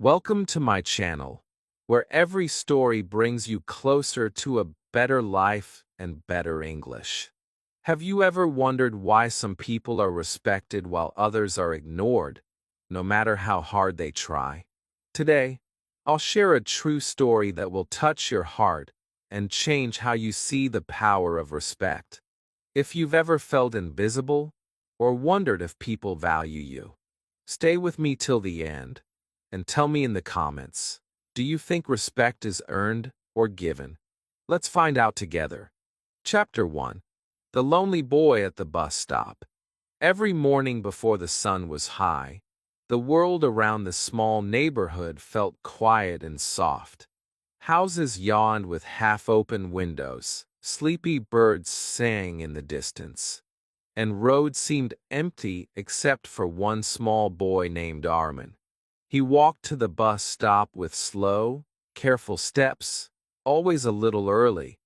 Welcome to my channel, where every story brings you closer to a better life and better English. Have you ever wondered why some people are respected while others are ignored, no matter how hard they try? Today, I'll share a true story that will touch your heart and change how you see the power of respect. If you've ever felt invisible or wondered if people value you, stay with me till the end. And tell me in the comments, do you think respect is earned or given? Let's find out together. Chapter 1. The Lonely Boy at the Bus Stop. Every morning before the sun was high, the world around the small neighborhood felt quiet and soft. Houses yawned with half-open windows, sleepy birds sang in the distance, and roads seemed empty except for one small boy named Armin. He walked to the bus stop with slow, careful steps, always a little early,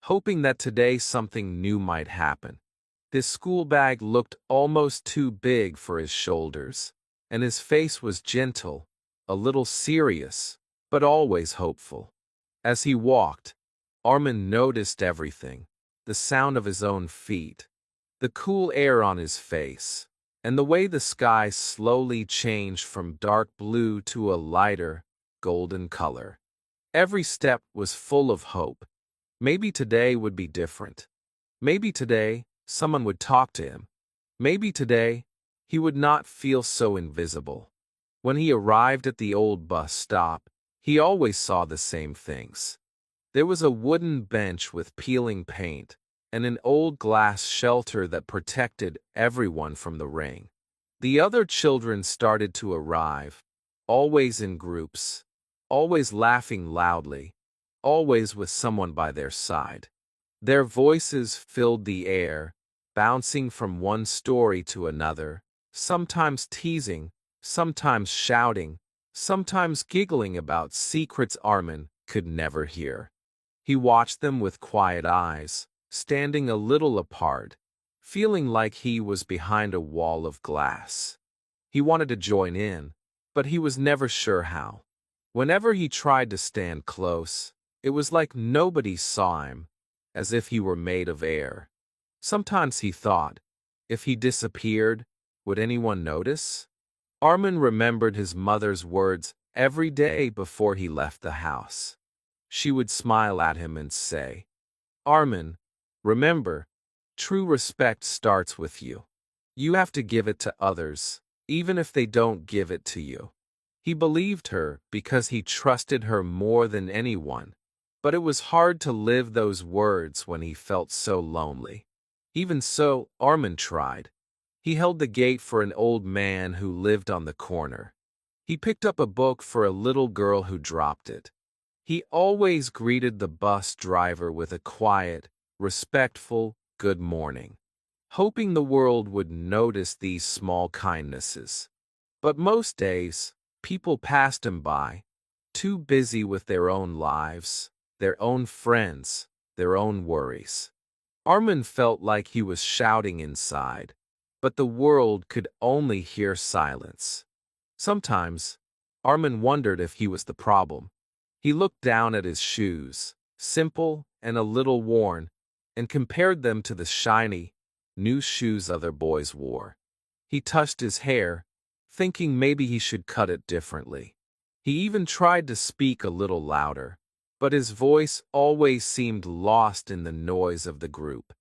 hoping that today something new might happen. His school bag looked almost too big for his shoulders, and his face was gentle, a little serious, but always hopeful. As he walked, Armin noticed everything: the sound of his own feet, the cool air on his face, and the way the sky slowly changed from dark blue to a lighter, golden color. Every step was full of hope. Maybe today would be different. Maybe today someone would talk to him. Maybe today he would not feel so invisible. When he arrived at the old bus stop, he always saw the same things. There was a wooden bench with peeling paint, and an old glass shelter that protected everyone from the rain. The other children started to arrive, always in groups, always laughing loudly, always with someone by their side. Their voices filled the air, bouncing from one story to another, sometimes teasing, sometimes shouting, sometimes giggling about secrets Armin could never hear. He watched them with quiet eyes, standing a little apart, feeling like he was behind a wall of glass. He wanted to join in, but he was never sure how. Whenever he tried to stand close, it was like nobody saw him, as if he were made of air. Sometimes he thought, if he disappeared, would anyone notice? Armin remembered his mother's words every day before he left the house. She would smile at him and say, "Armin, remember, true respect starts with you. You have to give it to others, even if they don't give it to you." He believed her because he trusted her more than anyone, but it was hard to live those words when he felt so lonely. Even so, Armin tried. He held the gate for an old man who lived on the corner. He picked up a book for a little girl who dropped it. He always greeted the bus driver with a quiet, respectful good morning, hoping the world would notice these small kindnesses. But most days, people passed him by, too busy with their own lives, their own friends, their own worries. Armin felt like he was shouting inside, but the world could only hear silence. Sometimes, Armin wondered if he was the problem. He looked down at his shoes, simple and a little worn, and compared them to the shiny, new shoes other boys wore. He touched his hair, thinking maybe he should cut it differently. He even tried to speak a little louder, but his voice always seemed lost in the noise of the group.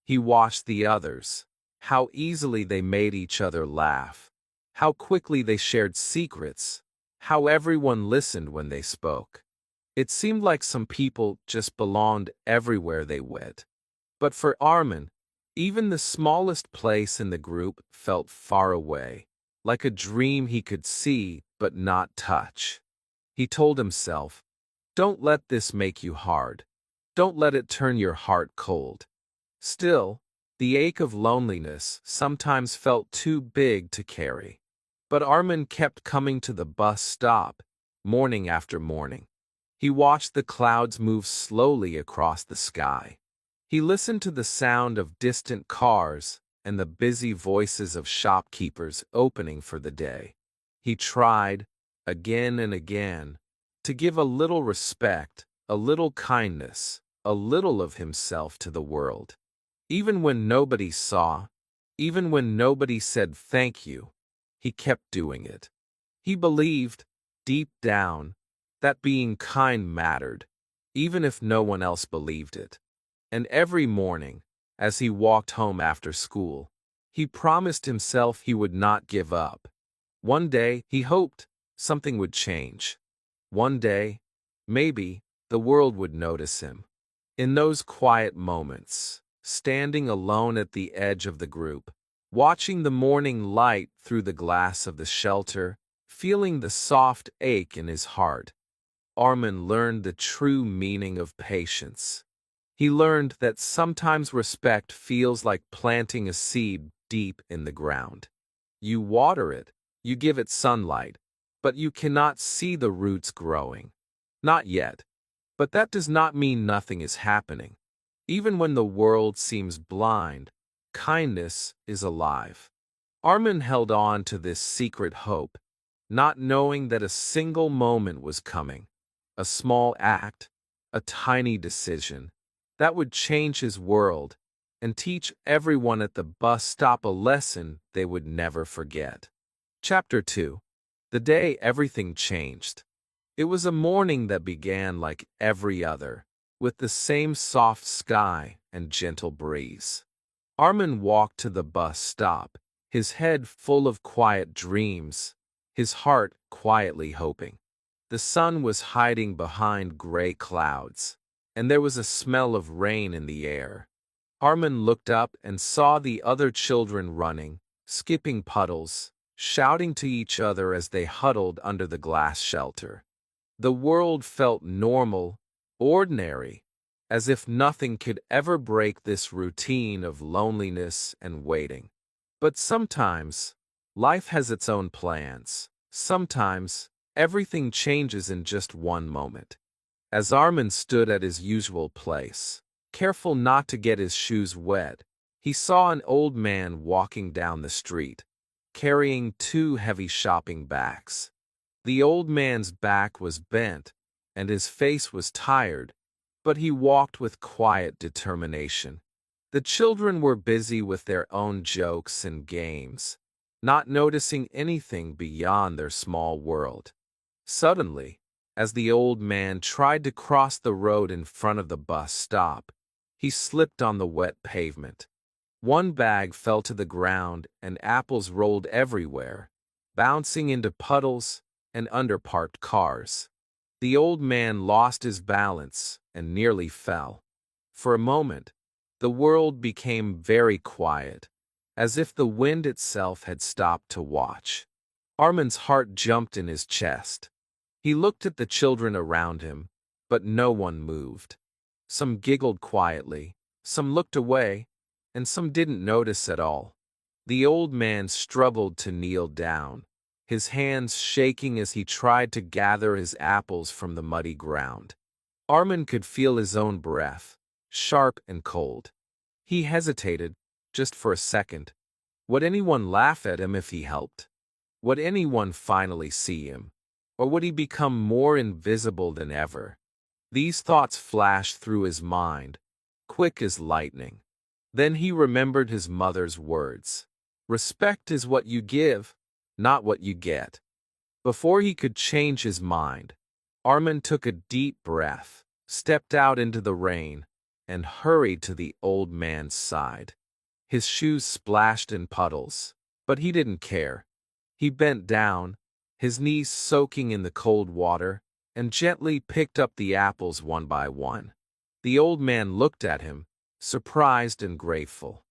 He watched the others, how easily they made each other laugh, how quickly they shared secrets, how everyone listened when they spoke. It seemed like some people just belonged everywhere they went. But for Armin, even the smallest place in the group felt far away, like a dream he could see but not touch. He told himself, "Don't let this make you hard. Don't let it turn your heart cold." Still, the ache of loneliness sometimes felt too big to carry. But Armin kept coming to the bus stop, morning after morning. He watched the clouds move slowly across the sky. He listened to the sound of distant cars and the busy voices of shopkeepers opening for the day. He tried, again and again, to give a little respect, a little kindness, a little of himself to the world. Even when nobody saw, even when nobody said thank you, he kept doing it. He believed, deep down, that being kind mattered, even if no one else believed it. And every morning, as he walked home after school, he promised himself he would not give up. One day, he hoped, something would change. One day, maybe, the world would notice him. In those quiet moments, standing alone at the edge of the group, watching the morning light through the glass of the shelter, feeling the soft ache in his heart, Armin learned the true meaning of patience. He learned that sometimes respect feels like planting a seed deep in the ground. You water it, you give it sunlight, but you cannot see the roots growing. Not yet. But that does not mean nothing is happening. Even when the world seems blind, kindness is alive. Armin held on to this secret hope, not knowing that a single moment was coming, a small act, a tiny decision, that would change his world and teach everyone at the bus stop a lesson they would never forget. Chapter 2. The day everything changed. It was a morning that began like every other, with the same soft sky and gentle breeze. Armin walked to the bus stop, his head full of quiet dreams, his heart quietly hoping. The sun was hiding behind gray clouds, and there was a smell of rain in the air. Armin looked up and saw the other children running, skipping puddles, shouting to each other as they huddled under the glass shelter. The world felt normal, ordinary, as if nothing could ever break this routine of loneliness and waiting. But sometimes, life has its own plans. Sometimes, everything changes in just one moment. As Armin stood at his usual place, careful not to get his shoes wet, he saw an old man walking down the street, carrying two heavy shopping bags. The old man's back was bent, and his face was tired, but he walked with quiet determination. The children were busy with their own jokes and games, not noticing anything beyond their small world. Suddenly, as the old man tried to cross the road in front of the bus stop, he slipped on the wet pavement. One bag fell to the ground and apples rolled everywhere, bouncing into puddles and under parked cars. The old man lost his balance and nearly fell. For a moment, the world became very quiet, as if the wind itself had stopped to watch. Armin's heart jumped in his chest. He looked at the children around him, but no one moved. Some giggled quietly, some looked away, and some didn't notice at all. The old man struggled to kneel down, his hands shaking as he tried to gather his apples from the muddy ground. Armin could feel his own breath, sharp and cold. He hesitated, just for a second. Would anyone laugh at him if he helped? Would anyone finally see him? Or would he become more invisible than ever? These thoughts flashed through his mind, quick as lightning. Then he remembered his mother's words. Respect is what you give, not what you get. Before he could change his mind, Armin took a deep breath, stepped out into the rain, and hurried to the old man's side. His shoes splashed in puddles, but he didn't care. He bent down, his knees soaking in the cold water, and gently picked up the apples one by one. The old man looked at him, surprised and grateful.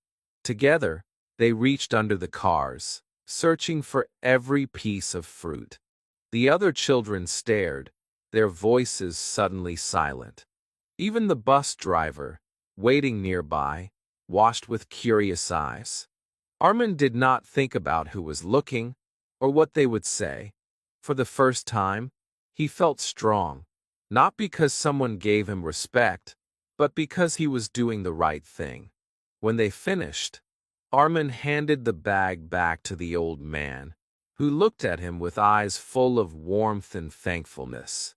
Together, they reached under the cars, searching for every piece of fruit. The other children stared, their voices suddenly silent. Even the bus driver, waiting nearby, watched with curious eyes. Armin did not think about who was looking, or what they would say. For the first time, he felt strong, not because someone gave him respect, but because he was doing the right thing. When they finished, Armin handed the bag back to the old man, who looked at him with eyes full of warmth and thankfulness.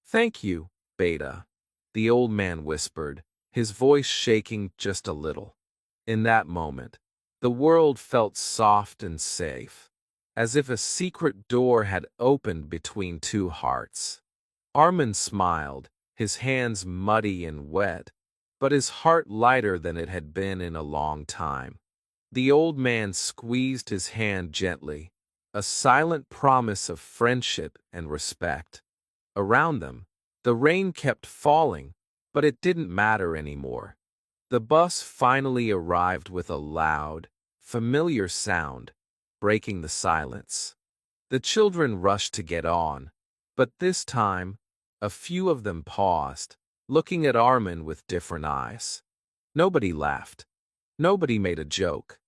"Thank you, Beta," the old man whispered, his voice shaking just a little. In that moment, the world felt soft and safe, as if a secret door had opened between two hearts. Armin smiled, his hands muddy and wet, but his heart lighter than it had been in a long time. The old man squeezed his hand gently, a silent promise of friendship and respect. Around them, the rain kept falling, but it didn't matter anymore. The bus finally arrived with a loud, familiar sound, breaking the silence. The children rushed to get on, but this time, a few of them paused, looking at Armin with different eyes. Nobody laughed. Nobody made a joke.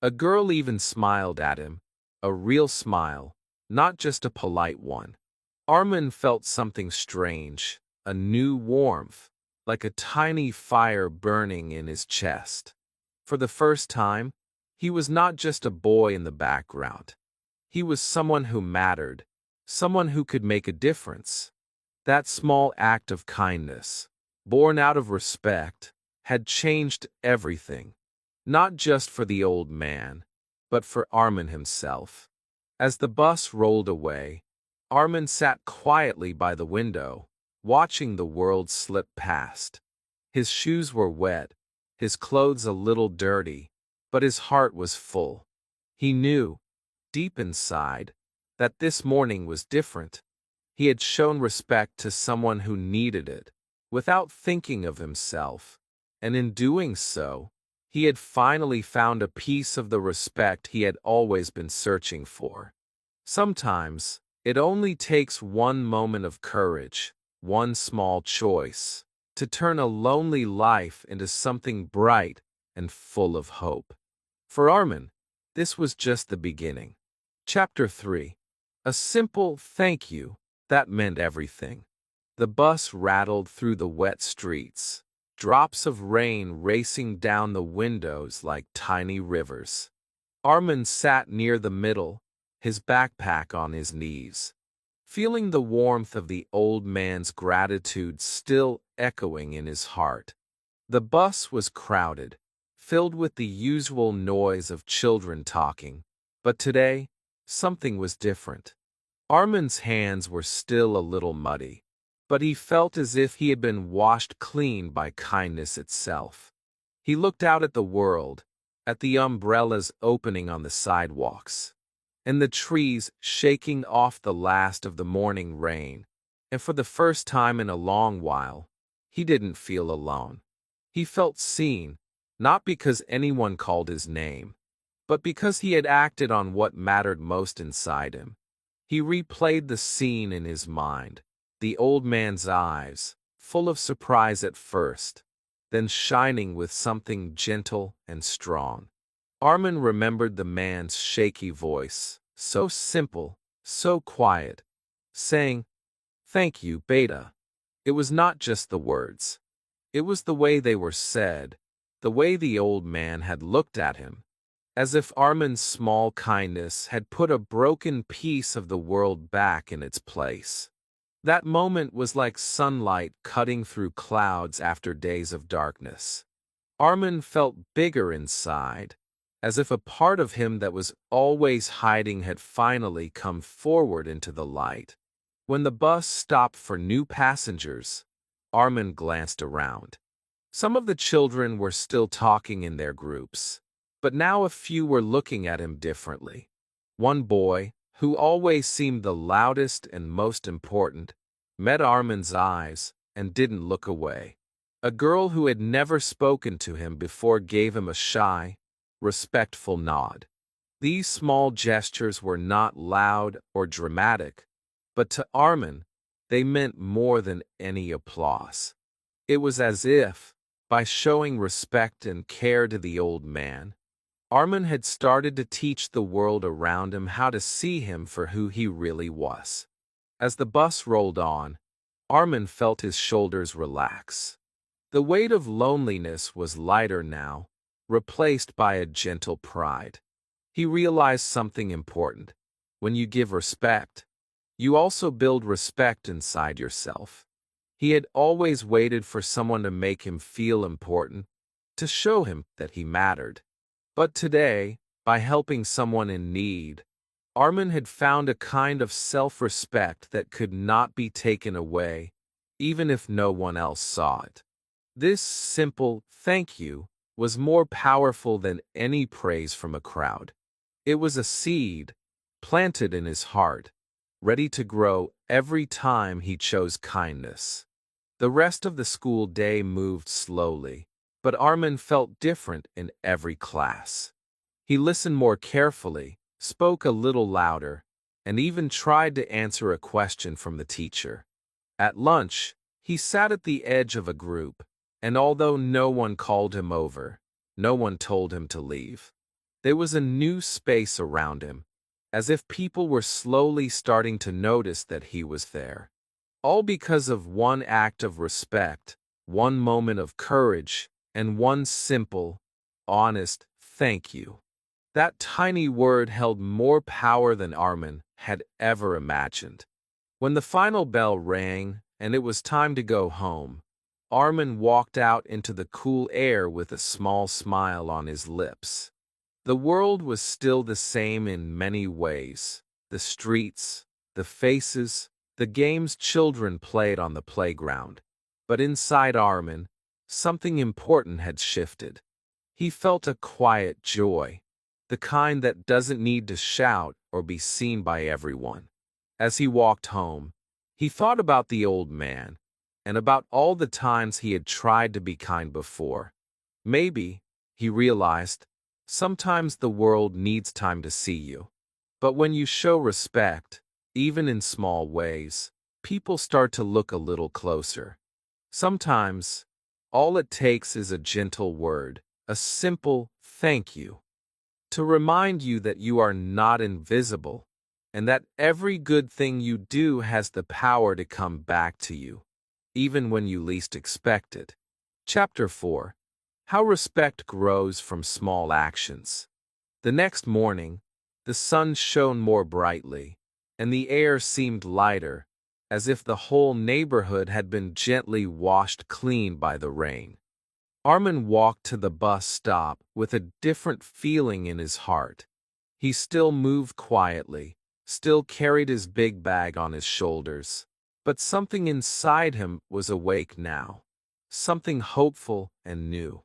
A girl even smiled at him, a real smile, not just a polite one. Armin felt something strange, a new warmth, like a tiny fire burning in his chest. For the first time, he was not just a boy in the background. He was someone who mattered, someone who could make a difference. That small act of kindness, born out of respect, had changed everything, not just for the old man, but for Armin himself. As the bus rolled away, Armin sat quietly by the window, watching the world slip past. His shoes were wet, his clothes a little dirty, but his heart was full. He knew, deep inside, that this morning was different. He had shown respect to someone who needed it, without thinking of himself, and in doing so, he had finally found a piece of the respect he had always been searching for. Sometimes, it only takes one moment of courage, one small choice, to turn a lonely life into something bright and full of hope. For Armin, this was just the beginning. Chapter 3. A simple thank you that meant everything. The bus rattled through the wet streets, drops of rain racing down the windows like tiny rivers. Armin sat near the middle, his backpack on his knees, feeling the warmth of the old man's gratitude still echoing in his heart. The bus was crowded, filled with the usual noise of children talking, but today, something was different. Armin's hands were still a little muddy, but he felt as if he had been washed clean by kindness itself. He looked out at the world, at the umbrellas opening on the sidewalks, and the trees shaking off the last of the morning rain, and for the first time in a long while, he didn't feel alone. He felt seen, not because anyone called his name, but because he had acted on what mattered most inside him. He replayed the scene in his mind, the old man's eyes, full of surprise at first, then shining with something gentle and strong. Armin remembered the man's shaky voice, so simple, so quiet, saying, "Thank you, Beta." It was not just the words. It was the way they were said, the way the old man had looked at him, as if Armin's small kindness had put a broken piece of the world back in its place. That moment was like sunlight cutting through clouds after days of darkness. Armin felt bigger inside, as if a part of him that was always hiding had finally come forward into the light. When the bus stopped for new passengers, Armin glanced around. Some of the children were still talking in their groups, but now a few were looking at him differently. One boy, who always seemed the loudest and most important, met Armin's eyes and didn't look away. A girl who had never spoken to him before gave him a shy, respectful nod. These small gestures were not loud or dramatic, but to Armin, they meant more than any applause. It was as if, by showing respect and care to the old man, Armin had started to teach the world around him how to see him for who he really was. As the bus rolled on, Armin felt his shoulders relax. The weight of loneliness was lighter now, replaced by a gentle pride. He realized something important. When you give respect, you also build respect inside yourself. He had always waited for someone to make him feel important, to show him that he mattered. But today, by helping someone in need, Armin had found a kind of self-respect that could not be taken away, even if no one else saw it. This simple thank you was more powerful than any praise from a crowd. It was a seed planted in his heart, ready to grow every time he chose kindness. The rest of the school day moved slowly, but Armin felt different in every class. He listened more carefully, spoke a little louder, and even tried to answer a question from the teacher. At lunch, he sat at the edge of a group, and although no one called him over, no one told him to leave. There was a new space around him, as if people were slowly starting to notice that he was there. All because of one act of respect, one moment of courage, and one simple, honest thank you. That tiny word held more power than Armin had ever imagined. When the final bell rang and it was time to go home, Armin walked out into the cool air with a small smile on his lips. The world was still the same in many ways. The streets, the faces, the games children played on the playground. But inside Armin, something important had shifted. He felt a quiet joy, the kind that doesn't need to shout or be seen by everyone. As he walked home, he thought about the old man, and about all the times he had tried to be kind before. Maybe, he realized, sometimes the world needs time to see you. But when you show respect, even in small ways, people start to look a little closer. Sometimes, all it takes is a gentle word, a simple thank you, to remind you that you are not invisible, and that every good thing you do has the power to come back to you, even when you least expect it. Chapter 4. How Respect Grows from Small Actions. The next morning, the sun shone more brightly, and the air seemed lighter, as if the whole neighborhood had been gently washed clean by the rain. Armin walked to the bus stop with a different feeling in his heart. He still moved quietly, still carried his big bag on his shoulders, but something inside him was awake now, something hopeful and new.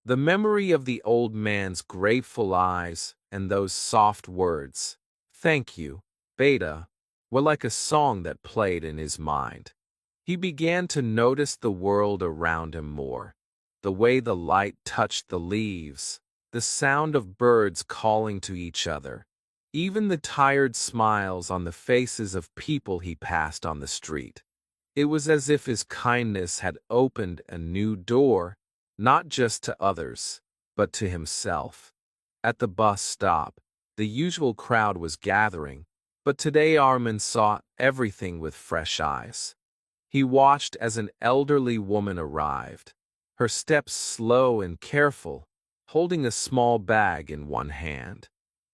The memory of the old man's grateful eyes and those soft words, "Thank you, Beta," were like a song that played in his mind. He began to notice the world around him more, the way the light touched the leaves, the sound of birds calling to each other, even the tired smiles on the faces of people he passed on the street. It was as if his kindness had opened a new door, not just to others, but to himself. At the bus stop, the usual crowd was gathering, but today Armin saw everything with fresh eyes. He watched as an elderly woman arrived, her steps slow and careful, holding a small bag in one hand.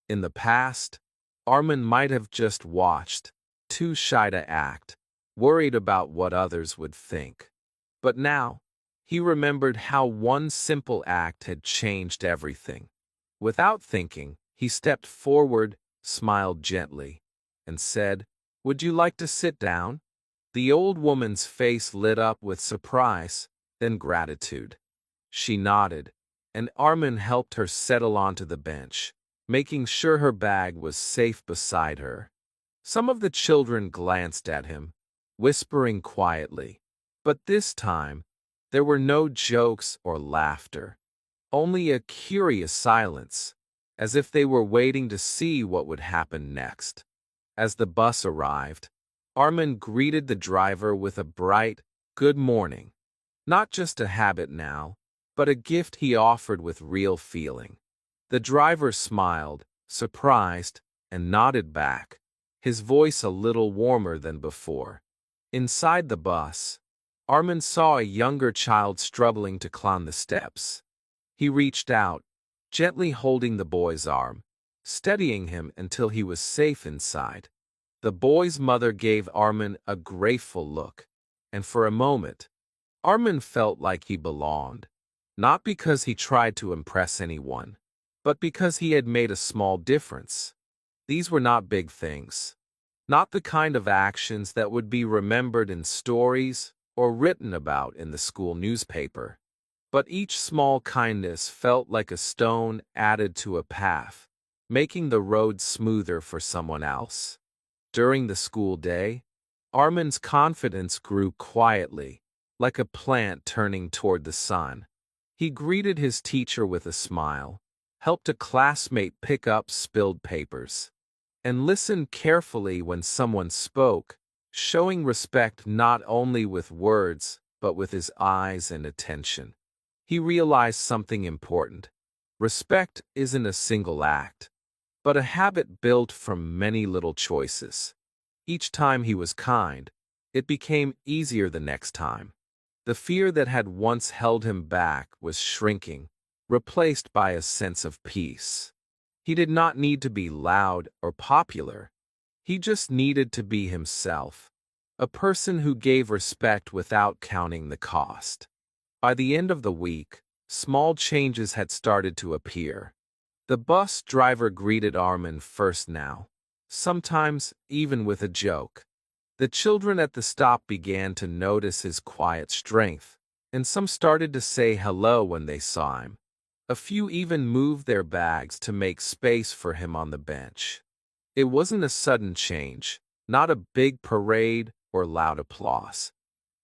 In the past, Armin might have just watched, too shy to act, worried about what others would think. But now, he remembered how one simple act had changed everything. Without thinking, he stepped forward, smiled gently, and said, "Would you like to sit down?" The old woman's face lit up with surprise, then gratitude. She nodded, and Armin helped her settle onto the bench, making sure her bag was safe beside her. Some of the children glanced at him, whispering quietly, but this time, there were no jokes or laughter, only a curious silence, as if they were waiting to see what would happen next. As the bus arrived, Armin greeted the driver with a bright, "Good morning." Not just a habit now, but a gift he offered with real feeling. The driver smiled, surprised, and nodded back, his voice a little warmer than before. Inside the bus, Armin saw a younger child struggling to climb the steps. He reached out, gently holding the boy's arm, steadying him until he was safe inside. The boy's mother gave Armin a grateful look, and for a moment, Armin felt like he belonged, not because he tried to impress anyone, but because he had made a small difference. These were not big things, not the kind of actions that would be remembered in stories or written about in the school newspaper. But each small kindness felt like a stone added to a path, making the road smoother for someone else. During the school day, Armin's confidence grew quietly, like a plant turning toward the sun. He greeted his teacher with a smile, helped a classmate pick up spilled papers, and listened carefully when someone spoke, showing respect not only with words but with his eyes and attention. He realized something important. Respect isn't a single act, but a habit built from many little choices. Each time he was kind, it became easier the next time. The fear that had once held him back was shrinking, replaced by a sense of peace. He did not need to be loud or popular. He just needed to be himself, a person who gave respect without counting the cost. By the end of the week, small changes had started to appear. The bus driver greeted Armin first now, sometimes even with a joke. The children at the stop began to notice his quiet strength, and some started to say hello when they saw him. A few even moved their bags to make space for him on the bench. It wasn't a sudden change, not a big parade or loud applause.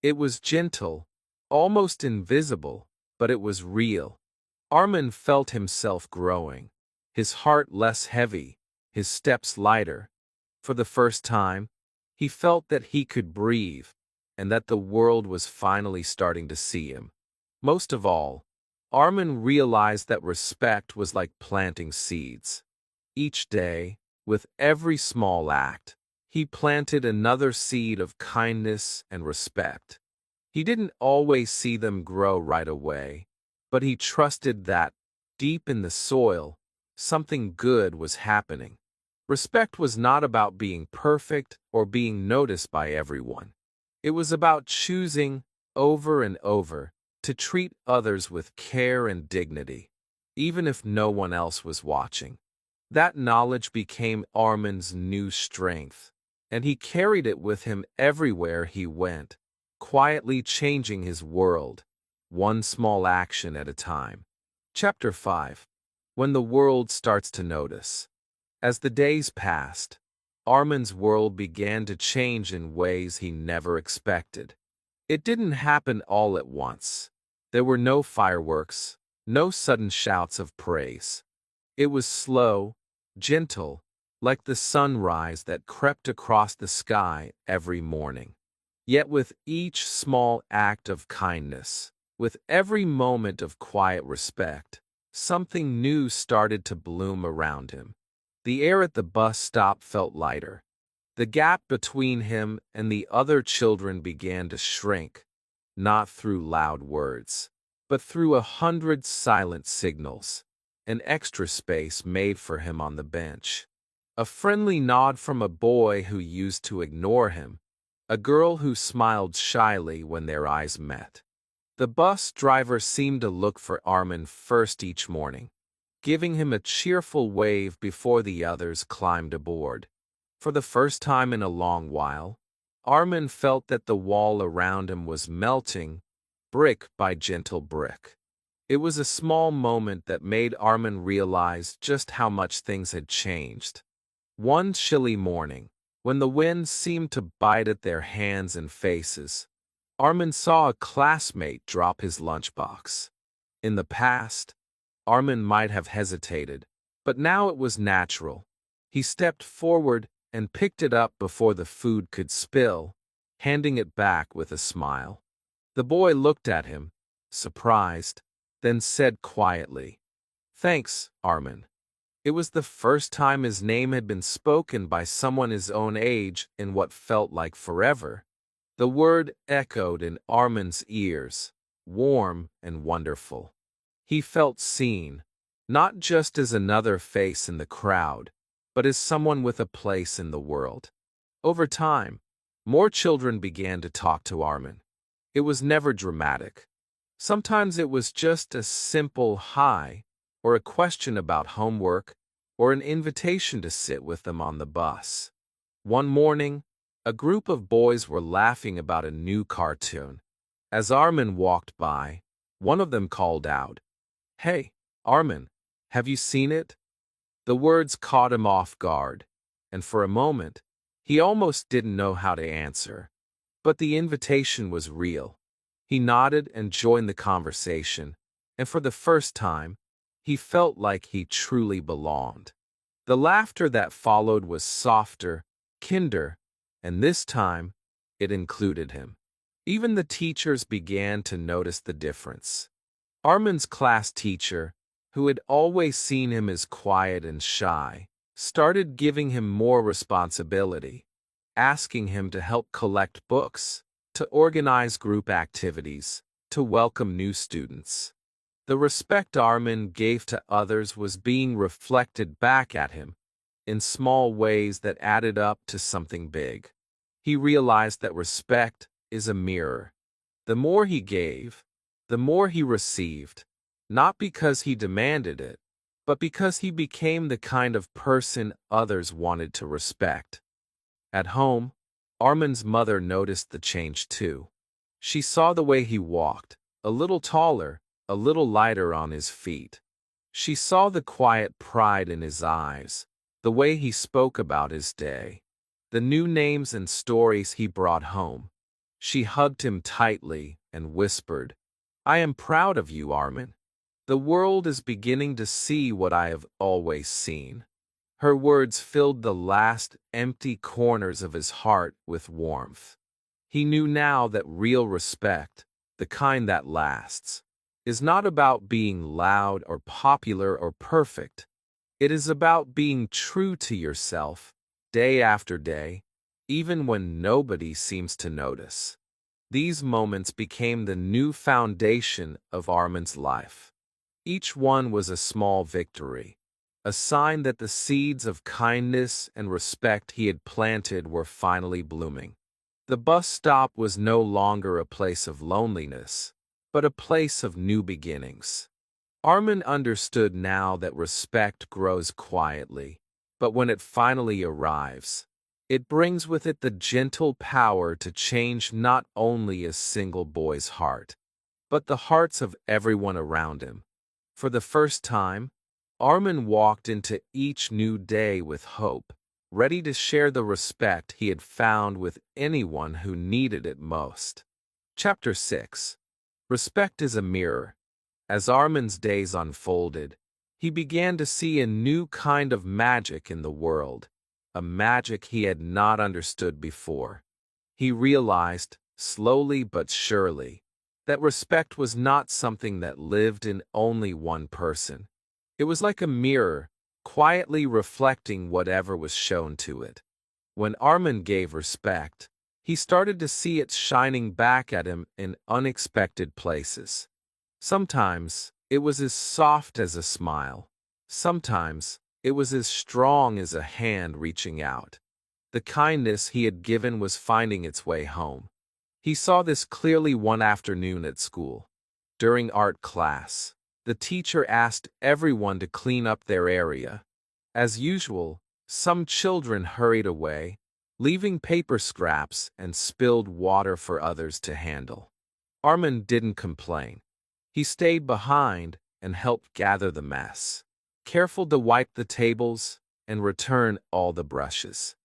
It was gentle, almost invisible, but it was real. Armin felt himself growing, his heart less heavy, his steps lighter. For the first time, he felt that he could breathe, and that the world was finally starting to see him. Most of all, Armin realized that respect was like planting seeds. Each day, with every small act, he planted another seed of kindness and respect. He didn't always see them grow right away, but he trusted that, deep in the soil, something good was happening. Respect was not about being perfect or being noticed by everyone. It was about choosing, over and over, to treat others with care and dignity, even if no one else was watching. That knowledge became Armin's new strength, and he carried it with him everywhere he went, quietly changing his world, one small action at a time. Chapter 5. When the world starts to notice. As the days passed, Armin's world began to change in ways he never expected. It didn't happen all at once. There were no fireworks, no sudden shouts of praise. It was slow, gentle, like the sunrise that crept across the sky every morning. Yet with each small act of kindness, with every moment of quiet respect, something new started to bloom around him. The air at the bus stop felt lighter. The gap between him and the other children began to shrink, not through loud words, but through 100 silent signals. An extra space made for him on the bench. A friendly nod from a boy who used to ignore him. A girl who smiled shyly when their eyes met. The bus driver seemed to look for Armin first each morning, giving him a cheerful wave before the others climbed aboard. For the first time in a long while, Armin felt that the wall around him was melting, brick by gentle brick. It was a small moment that made Armin realize just how much things had changed. One chilly morning, when the wind seemed to bite at their hands and faces, Armin saw a classmate drop his lunchbox. In the past, Armin might have hesitated, but now it was natural. He stepped forward and picked it up before the food could spill, handing it back with a smile. The boy looked at him, surprised, then said quietly, "Thanks, Armin." It was the first time his name had been spoken by someone his own age in what felt like forever. The word echoed in Armin's ears, warm and wonderful. He felt seen, not just as another face in the crowd, but as someone with a place in the world. Over time, more children began to talk to Armin. It was never dramatic. Sometimes it was just a simple hi, or a question about homework, or an invitation to sit with them on the bus. One morning, a group of boys were laughing about a new cartoon. As Armin walked by, one of them called out, "Hey, Armin, have you seen it?" The words caught him off guard, and for a moment, he almost didn't know how to answer. But the invitation was real. He nodded and joined the conversation, and for the first time, he felt like he truly belonged. The laughter that followed was softer, kinder, and this time, it included him. Even the teachers began to notice the difference. Armin's class teacher, who had always seen him as quiet and shy, started giving him more responsibility, asking him to help collect books, to organize group activities, to welcome new students. The respect Armin gave to others was being reflected back at him in small ways that added up to something big. He realized that respect is a mirror. The more he gave, the more he received, not because he demanded it, but because he became the kind of person others wanted to respect. At home, Armin's mother noticed the change too. She saw the way he walked, a little taller, a little lighter on his feet. She saw the quiet pride in his eyes, the way he spoke about his day, the new names and stories he brought home. She hugged him tightly and whispered, "I am proud of you, Armin. The world is beginning to see what I have always seen." Her words filled the last empty corners of his heart with warmth. He knew now that real respect, the kind that lasts, is not about being loud or popular or perfect. It is about being true to yourself, day after day, even when nobody seems to notice. These moments became the new foundation of Armin's life. Each one was a small victory, a sign that the seeds of kindness and respect he had planted were finally blooming. The bus stop was no longer a place of loneliness, but a place of new beginnings. Armin understood now that respect grows quietly, but when it finally arrives, it brings with it the gentle power to change not only a single boy's heart, but the hearts of everyone around him. For the first time, Armin walked into each new day with hope, ready to share the respect he had found with anyone who needed it most. Chapter 6. Respect is a mirror. As Armin's days unfolded, he began to see a new kind of magic in the world, a magic he had not understood before. He realized, slowly but surely, that respect was not something that lived in only one person. It was like a mirror, quietly reflecting whatever was shown to it. When Armin gave respect, he started to see it shining back at him in unexpected places. Sometimes, it was as soft as a smile. Sometimes, it was as strong as a hand reaching out. The kindness he had given was finding its way home. He saw this clearly one afternoon at school. During art class, the teacher asked everyone to clean up their area. As usual, some children hurried away, leaving paper scraps and spilled water for others to handle. Armin didn't complain. He stayed behind and helped gather the mess, careful to wipe the tables and return all the brushes.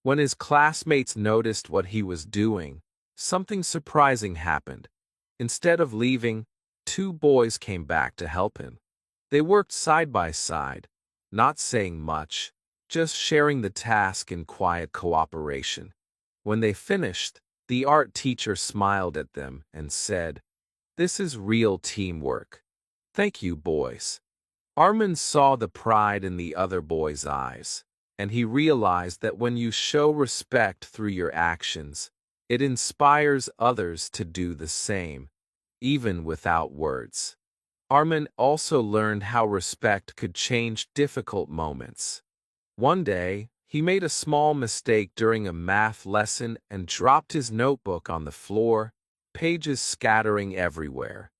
When his classmates noticed what he was doing, something surprising happened. Instead of leaving, 2 boys came back to help him. They worked side by side, not saying much, just sharing the task in quiet cooperation. When they finished, the art teacher smiled at them and said, "This is real teamwork. Thank you, boys." Armin saw the pride in the other boys' eyes, and he realized that when you show respect through your actions, it inspires others to do the same, even without words. Armin also learned how respect could change difficult moments. One day, he made a small mistake during a math lesson and dropped his notebook on the floor, pages scattering everywhere.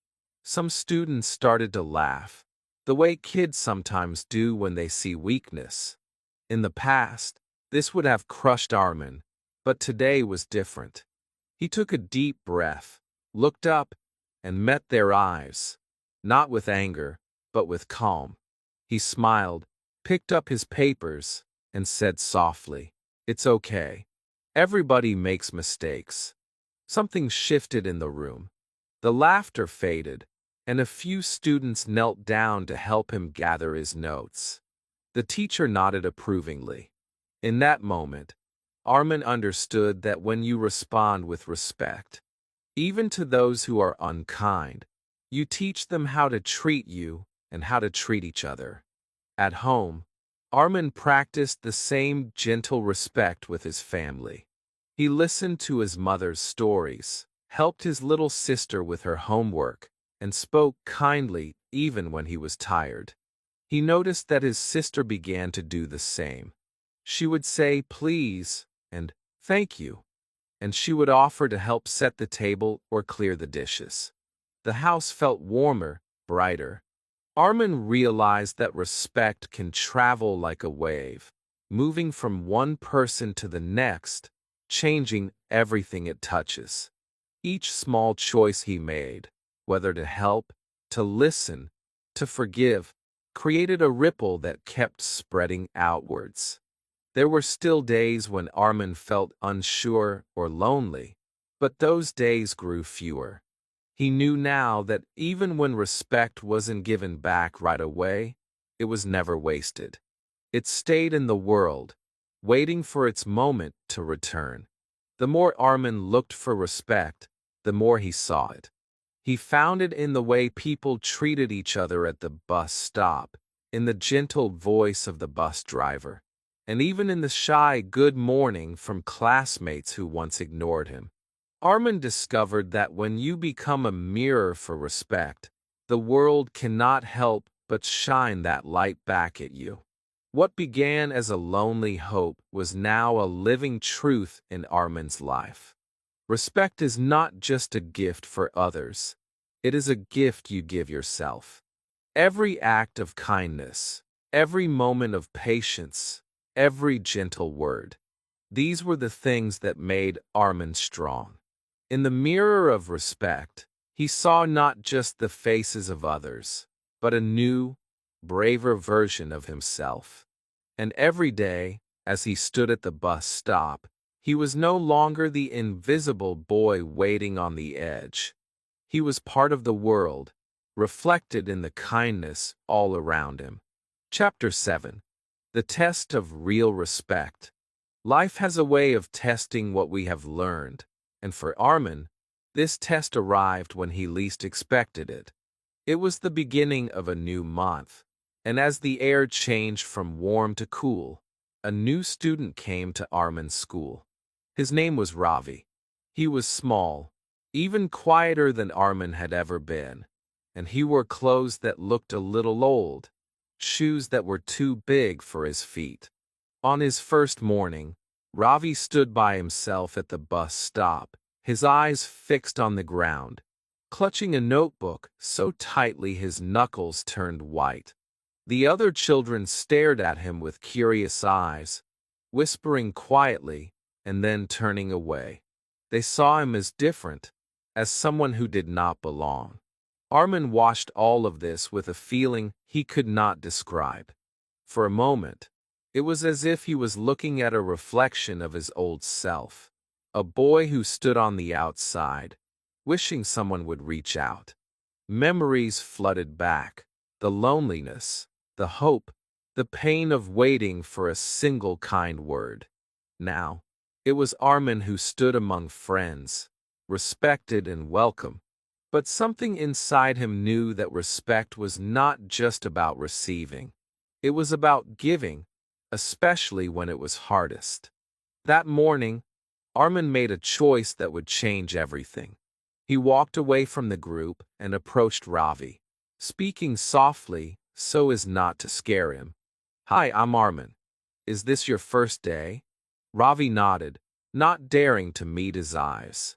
Some students started to laugh, the way kids sometimes do when they see weakness. In the past, this would have crushed Armin, but today was different. He took a deep breath, looked up, and met their eyes, not with anger, but with calm. He smiled, picked up his papers, and said softly, "It's okay. Everybody makes mistakes." Something shifted in the room. The laughter faded, and a few students knelt down to help him gather his notes. The teacher nodded approvingly. In that moment, Armin understood that when you respond with respect, even to those who are unkind, you teach them how to treat you and how to treat each other. At home, Armin practiced the same gentle respect with his family. He listened to his mother's stories, helped his little sister with her homework, and spoke kindly even when he was tired. He noticed that his sister began to do the same. She would say please and thank you, and she would offer to help set the table or clear the dishes. The house felt warmer, brighter. Armin realized that respect can travel like a wave, moving from one person to the next, changing everything it touches. Each small choice he made, whether to help, to listen, to forgive, created a ripple that kept spreading outwards. There were still days when Armin felt unsure or lonely, but those days grew fewer. He knew now that even when respect wasn't given back right away, it was never wasted. It stayed in the world, waiting for its moment to return. The more Armin looked for respect, the more he saw it. He found it in the way people treated each other at the bus stop, in the gentle voice of the bus driver, and even in the shy good morning from classmates who once ignored him. Armin discovered that when you become a mirror for respect, the world cannot help but shine that light back at you. What began as a lonely hope was now a living truth in Armin's life. Respect is not just a gift for others, it is a gift you give yourself. Every act of kindness, every moment of patience, every gentle word, these were the things that made Armin strong. In the mirror of respect, he saw not just the faces of others, but a new, braver version of himself. And every day, as he stood at the bus stop, he was no longer the invisible boy waiting on the edge. He was part of the world, reflected in the kindness all around him. Chapter 7. The Test of Real Respect. Life has a way of testing what we have learned, and for Armin, this test arrived when he least expected it. It was the beginning of a new month, and as the air changed from warm to cool, a new student came to Armin's school. His name was Ravi. He was small, even quieter than Armin had ever been, and he wore clothes that looked a little old, shoes that were too big for his feet. On his first morning, Ravi stood by himself at the bus stop, his eyes fixed on the ground, clutching a notebook so tightly his knuckles turned white. The other children stared at him with curious eyes, whispering quietly and then turning away. They saw him as different, as someone who did not belong. Armin watched all of this with a feeling he could not describe. For a moment, it was as if he was looking at a reflection of his old self, a boy who stood on the outside, wishing someone would reach out. Memories flooded back, the loneliness, the hope, the pain of waiting for a single kind word. Now, it was Armin who stood among friends, respected and welcome, but something inside him knew that respect was not just about receiving. It was about giving, especially when it was hardest. That morning, Armin made a choice that would change everything. He walked away from the group and approached Ravi. speaking softly so as not to scare him. "Hi, I'm Armin. Is this your first day?" Ravi nodded, not daring to meet his eyes.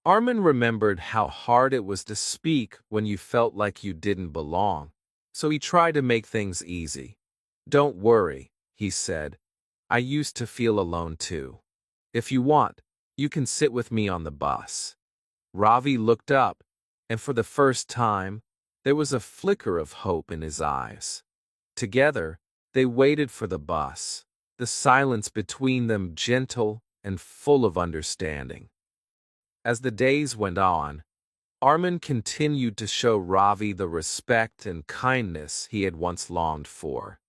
Armin remembered how hard it was to speak when you felt like you didn't belong, so he tried to make things easy. "Don't worry," he said. "I used to feel alone too. If you want, you can sit with me on the bus." Ravi looked up, and for the first time, there was a flicker of hope in his eyes. Together, they waited for the bus, the silence between them gentle and full of understanding. As the days went on, Armin continued to show Ravi the respect and kindness he had once longed for.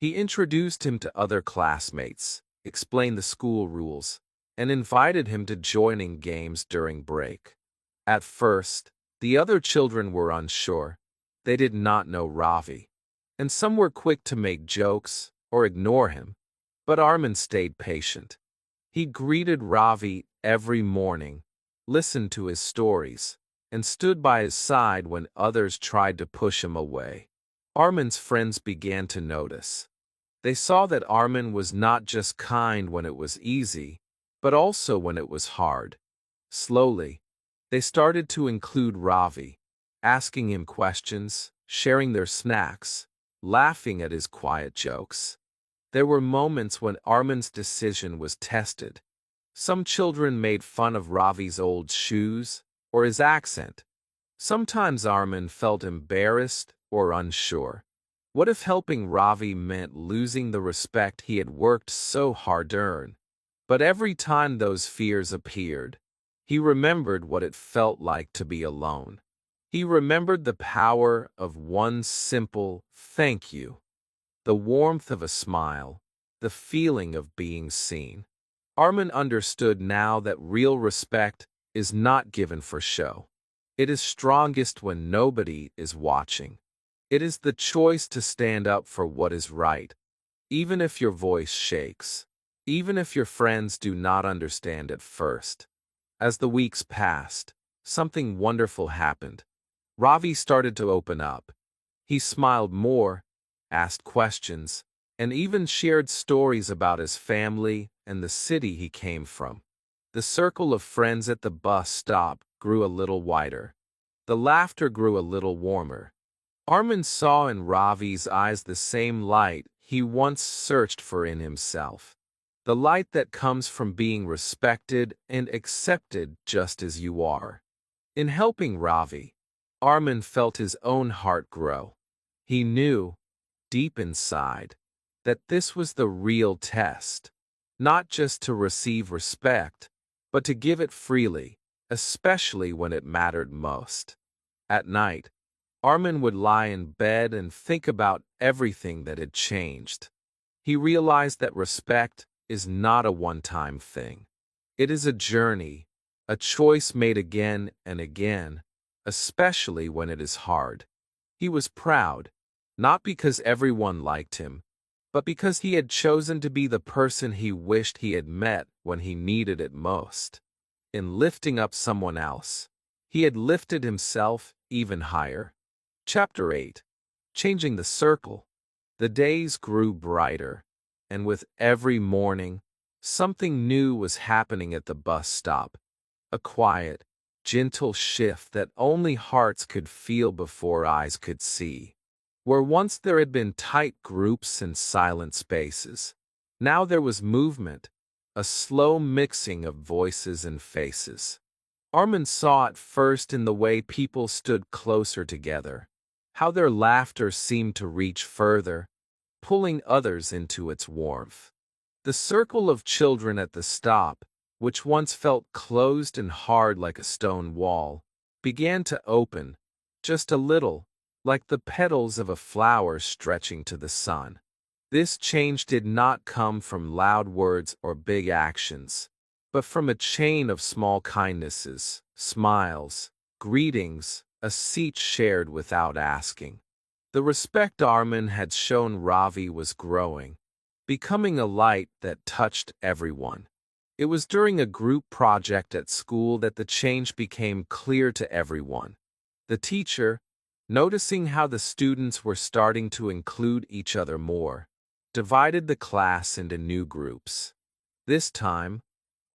He introduced him to other classmates, explained the school rules, and invited him to join in games during break. At first, the other children were unsure. They did not know Ravi, and some were quick to make jokes or ignore him. But Armin stayed patient. He greeted Ravi every morning, listened to his stories, and stood by his side when others tried to push him away. Armin's friends began to notice. They saw that Armin was not just kind when it was easy, but also when it was hard. Slowly, they started to include Ravi, asking him questions, sharing their snacks, laughing at his quiet jokes. There were moments when Armin's decision was tested. Some children made fun of Ravi's old shoes or his accent. Sometimes Armin felt embarrassed or unsure. What if helping Ravi meant losing the respect he had worked so hard to earn? But every time those fears appeared, he remembered what it felt like to be alone. He remembered the power of one simple "thank you," the warmth of a smile, the feeling of being seen. Armin understood now that real respect is not given for show. It is strongest when nobody is watching. It is the choice to stand up for what is right, even if your voice shakes, even if your friends do not understand at first. As the weeks passed, something wonderful happened. Ravi started to open up. He smiled more, asked questions, and even shared stories about his family and the city he came from. The circle of friends at the bus stop grew a little wider. The laughter grew a little warmer. Armin saw in Ravi's eyes the same light he once searched for in himself. The light that comes from being respected and accepted just as you are. In helping Ravi, Armin felt his own heart grow. He knew, deep inside, that this was the real test, not just to receive respect, but to give it freely, especially when it mattered most. At night, Armin would lie in bed and think about everything that had changed. He realized that respect is not a one-time thing. It is a journey, a choice made again and again, especially when it is hard. He was proud, not because everyone liked him, but because he had chosen to be the person he wished he had met when he needed it most. In lifting up someone else, he had lifted himself even higher. Chapter 8. Changing the Circle. The days grew brighter, and with every morning, something new was happening at the bus stop. A quiet, gentle shift that only hearts could feel before eyes could see. Where once there had been tight groups and silent spaces, now there was movement, a slow mixing of voices and faces. Armin saw it first in the way people stood closer together, how their laughter seemed to reach further, pulling others into its warmth. The circle of children at the stop, which once felt closed and hard like a stone wall, began to open, just a little, like the petals of a flower stretching to the sun. This change did not come from loud words or big actions, but from a chain of small kindnesses, smiles, greetings, a seat shared without asking. The respect Armin had shown Ravi was growing, becoming a light that touched everyone. It was during a group project at school that the change became clear to everyone. The teacher, Noticing how the students were starting to include each other more, divided the class into new groups. This time,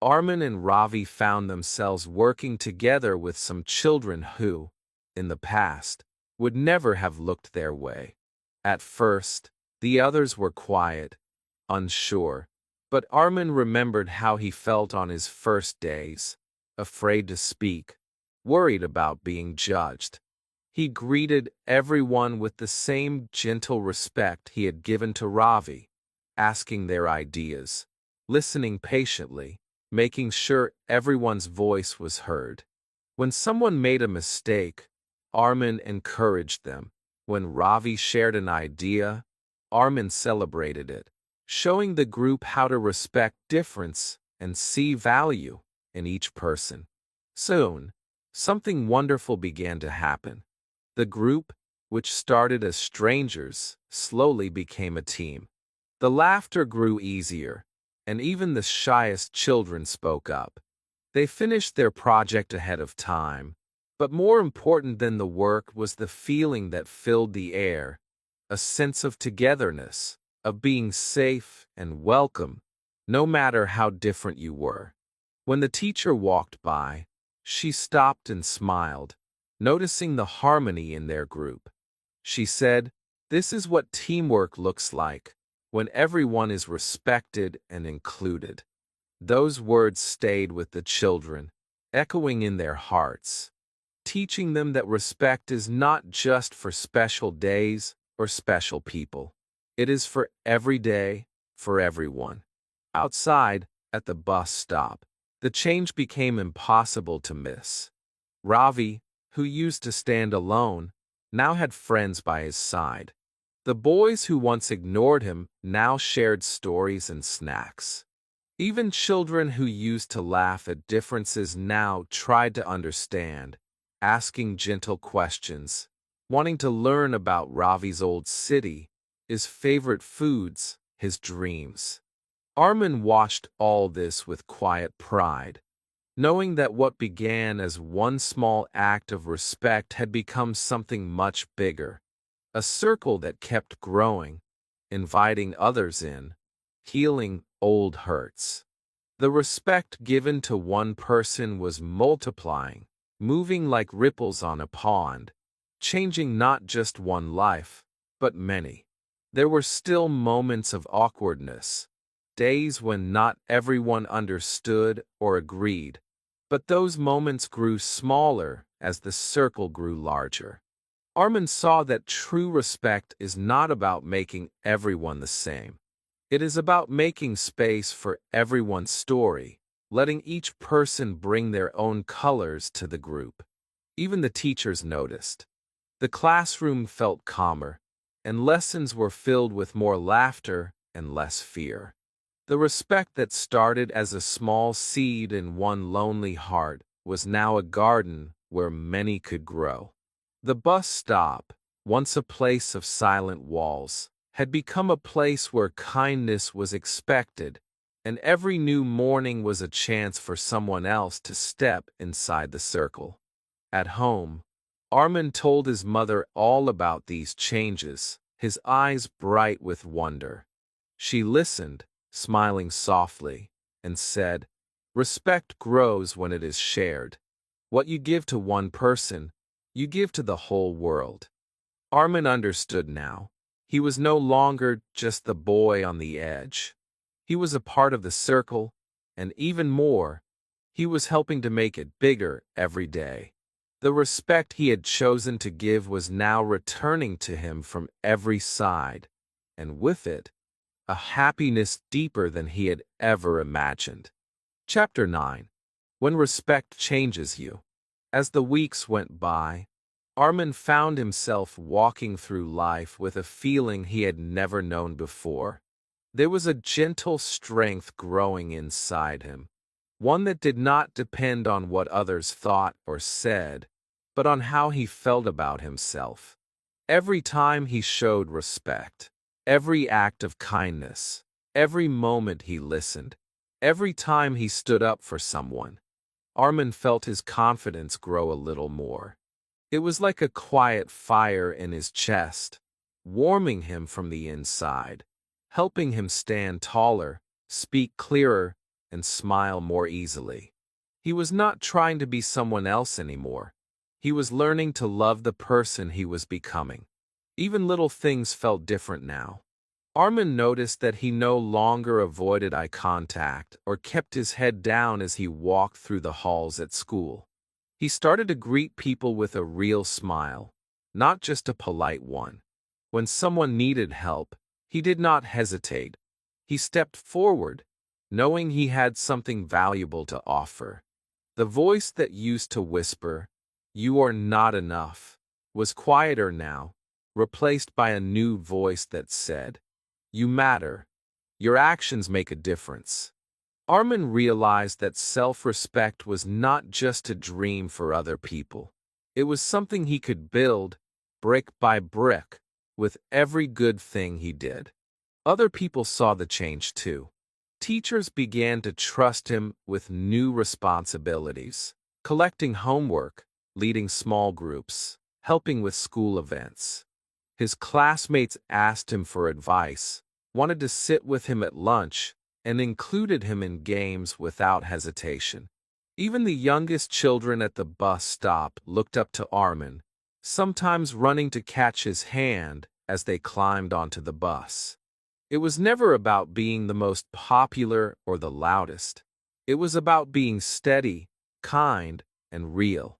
Armin and Ravi found themselves working together with some children who, in the past, would never have looked their way. At first, the others were quiet, unsure, but Armin remembered how he felt on his first days, afraid to speak, worried about being judged. He greeted everyone with the same gentle respect he had given to Ravi, asking their ideas, listening patiently, making sure everyone's voice was heard. When someone made a mistake, Armin encouraged them. When Ravi shared an idea, Armin celebrated it, showing the group how to respect difference and see value in each person. Soon, something wonderful began to happen. The group, which started as strangers, slowly became a team. The laughter grew easier, and even the shyest children spoke up. They finished their project ahead of time, but more important than the work was the feeling that filled the air, a sense of togetherness, of being safe and welcome, no matter how different you were. When the teacher walked by, she stopped and smiled, noticing the harmony in their group. She said, "This is what teamwork looks like, when everyone is respected and included." Those words stayed with the children, echoing in their hearts, teaching them that respect is not just for special days or special people. It is for every day, for everyone. Outside, at the bus stop, the change became impossible to miss. Ravi, who used to stand alone, now had friends by his side. The boys who once ignored him now shared stories and snacks. Even children who used to laugh at differences now tried to understand, asking gentle questions, wanting to learn about Ravi's old city, his favorite foods, his dreams. Armin watched all this with quiet pride, knowing that what began as one small act of respect had become something much bigger, a circle that kept growing, inviting others in, healing old hurts. The respect given to one person was multiplying, moving like ripples on a pond, changing not just one life, but many. There were still moments of awkwardness, days when not everyone understood or agreed, but those moments grew smaller as the circle grew larger. Armin saw that true respect is not about making everyone the same. It is about making space for everyone's story, letting each person bring their own colors to the group. Even the teachers noticed. The classroom felt calmer, and lessons were filled with more laughter and less fear. The respect that started as a small seed in one lonely heart was now a garden where many could grow. The bus stop, once a place of silent walls, had become a place where kindness was expected, and every new morning was a chance for someone else to step inside the circle. At home, Armin told his mother all about these changes, his eyes bright with wonder. She listened, smiling softly, and said, "Respect grows when it is shared. What you give to one person, you give to the whole world." Armin understood now. He was no longer just the boy on the edge. He was a part of the circle, and even more, he was helping to make it bigger every day. The respect he had chosen to give was now returning to him from every side, and with it, a happiness deeper than he had ever imagined. Chapter 9. When Respect Changes You. As the weeks went by, Armin found himself walking through life with a feeling he had never known before. There was a gentle strength growing inside him, one that did not depend on what others thought or said, but on how he felt about himself. Every time he showed respect, every act of kindness, every moment he listened, every time he stood up for someone, Armin felt his confidence grow a little more. It was like a quiet fire in his chest, warming him from the inside, helping him stand taller, speak clearer, and smile more easily. He was not trying to be someone else anymore. He was learning to love the person he was becoming. Even little things felt different now. Armin noticed that he no longer avoided eye contact or kept his head down as he walked through the halls at school. He started to greet people with a real smile, not just a polite one. When someone needed help, he did not hesitate. He stepped forward, knowing he had something valuable to offer. The voice that used to whisper, "You are not enough," was quieter now, replaced by a new voice that said, "You matter. Your actions make a difference." Armin realized that self-respect was not just a dream for other people. It was something he could build, brick by brick, with every good thing he did. Other people saw the change too. Teachers began to trust him with new responsibilities, collecting homework, leading small groups, helping with school events. His classmates asked him for advice, wanted to sit with him at lunch, and included him in games without hesitation. Even the youngest children at the bus stop looked up to Armin, sometimes running to catch his hand as they climbed onto the bus. It was never about being the most popular or the loudest. It was about being steady, kind, and real.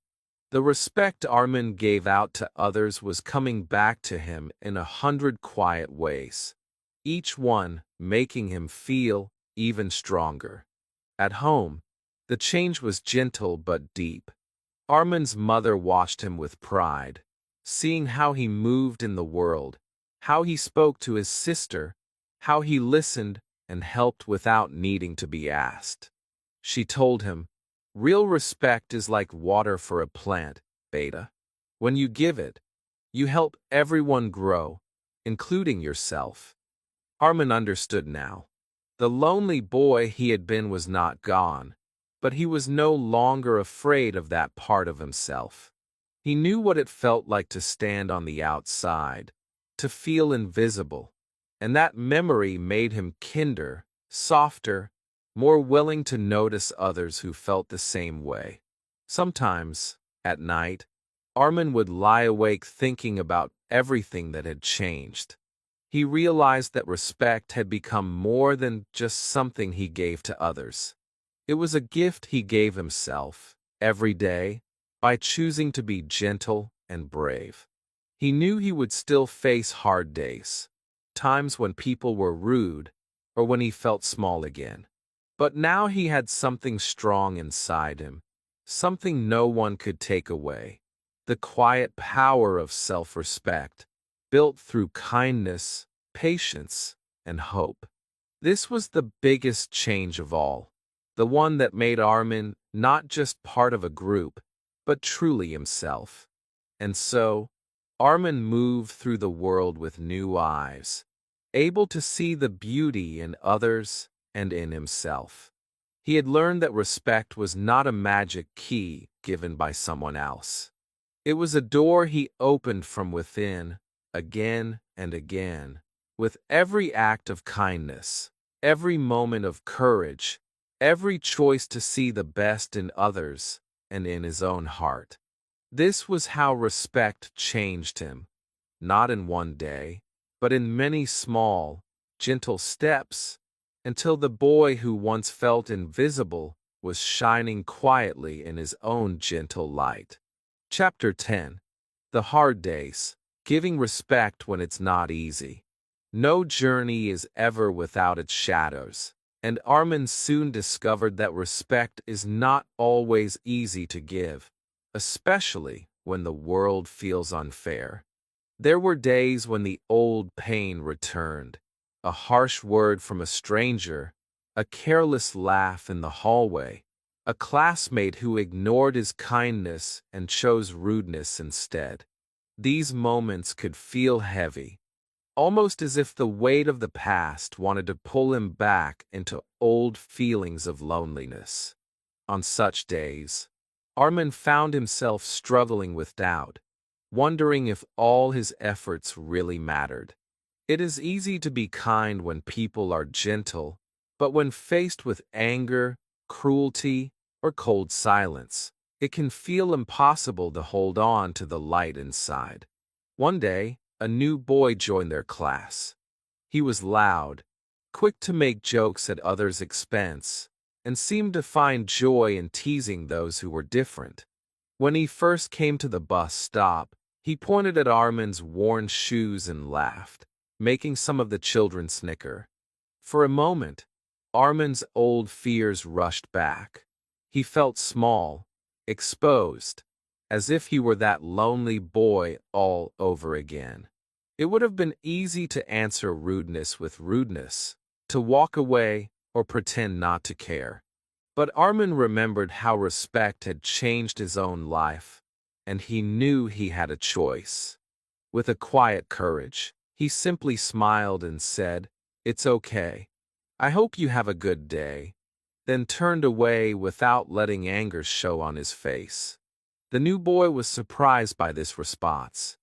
The respect Armin gave out to others was coming back to him in 100 quiet ways, each one making him feel even stronger. At home, the change was gentle but deep. Armin's mother watched him with pride, seeing how he moved in the world, how he spoke to his sister, how he listened and helped without needing to be asked. She told him, "Real respect is like water for a plant, Beta. When you give it, you help everyone grow, including yourself." Armin understood now. The lonely boy he had been was not gone, but he was no longer afraid of that part of himself. He knew what it felt like to stand on the outside, to feel invisible, and that memory made him kinder, softer, more willing to notice others who felt the same way. Sometimes, at night, Armin would lie awake thinking about everything that had changed. He realized that respect had become more than just something he gave to others. It was a gift he gave himself, every day, by choosing to be gentle and brave. He knew he would still face hard days, times when people were rude, or when he felt small again. But now he had something strong inside him, something no one could take away. The quiet power of self-respect, built through kindness, patience, and hope. This was the biggest change of all, the one that made Armin not just part of a group, but truly himself. And so, Armin moved through the world with new eyes, able to see the beauty in others and in himself. He had learned that respect was not a magic key given by someone else. It was a door he opened from within, again and again, with every act of kindness, every moment of courage, every choice to see the best in others and in his own heart. This was how respect changed him, not in one day, but in many small, gentle steps, until the boy who once felt invisible was shining quietly in his own gentle light. Chapter 10. The Hard Days. Giving respect when it's not easy. No journey is ever without its shadows, and Armin soon discovered that respect is not always easy to give, especially when the world feels unfair. There were days when the old pain returned, a harsh word from a stranger, a careless laugh in the hallway, a classmate who ignored his kindness and chose rudeness instead. These moments could feel heavy, almost as if the weight of the past wanted to pull him back into old feelings of loneliness. On such days, Armin found himself struggling with doubt, wondering if all his efforts really mattered. It is easy to be kind when people are gentle, but when faced with anger, cruelty, or cold silence, it can feel impossible to hold on to the light inside. One day, a new boy joined their class. He was loud, quick to make jokes at others' expense, and seemed to find joy in teasing those who were different. When he first came to the bus stop, he pointed at Armin's worn shoes and laughed, making some of the children snicker. For a moment, Armin's old fears rushed back. He felt small, exposed, as if he were that lonely boy all over again. It would have been easy to answer rudeness with rudeness, to walk away or pretend not to care. But Armin remembered how respect had changed his own life, and he knew he had a choice. With a quiet courage, he simply smiled and said, "It's okay. I hope you have a good day," then turned away without letting anger show on his face. The new boy was surprised by this response.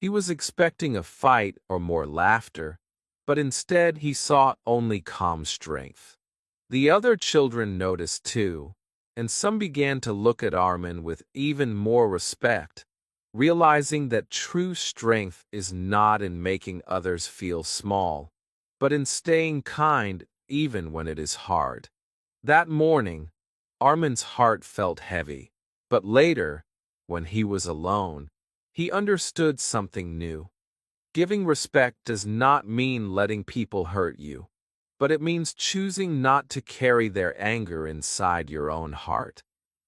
He was expecting a fight or more laughter, but instead he saw only calm strength. The other children noticed too, and some began to look at Armin with even more respect, realizing that true strength is not in making others feel small, but in staying kind even when it is hard. That morning, Armin's heart felt heavy, but later, when he was alone, he understood something new. Giving respect does not mean letting people hurt you, but it means choosing not to carry their anger inside your own heart.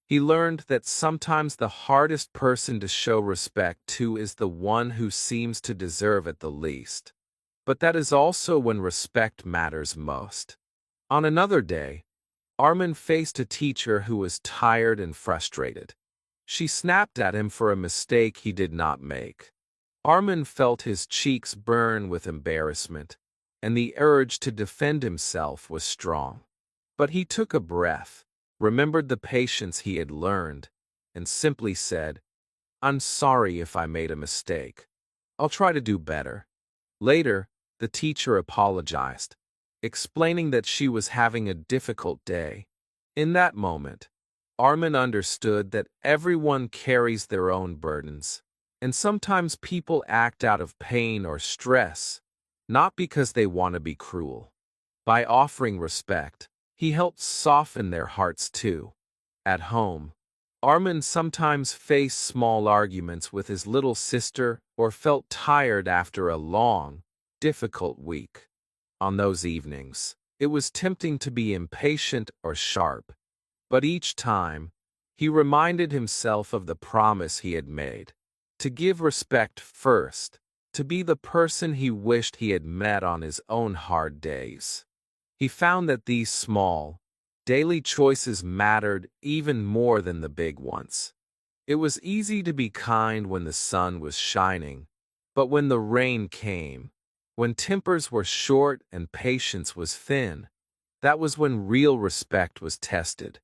He learned that sometimes the hardest person to show respect to is the one who seems to deserve it the least. But that is also when respect matters most. On another day, Armin faced a teacher who was tired and frustrated. She snapped at him for a mistake he did not make. Armin felt his cheeks burn with embarrassment, and the urge to defend himself was strong. But he took a breath, remembered the patience he had learned, and simply said, "I'm sorry if I made a mistake. I'll try to do better." Later, the teacher apologized, explaining that she was having a difficult day. In that moment, Armin understood that everyone carries their own burdens, and sometimes people act out of pain or stress, not because they want to be cruel. By offering respect, he helped soften their hearts too. At home, Armin sometimes faced small arguments with his little sister or felt tired after a long, difficult week. On those evenings, it was tempting to be impatient or sharp, but each time, he reminded himself of the promise he had made, to give respect first, to be the person he wished he had met on his own hard days. He found that these small, daily choices mattered even more than the big ones. It was easy to be kind when the sun was shining, but when the rain came, when tempers were short and patience was thin, that was when real respect was tested.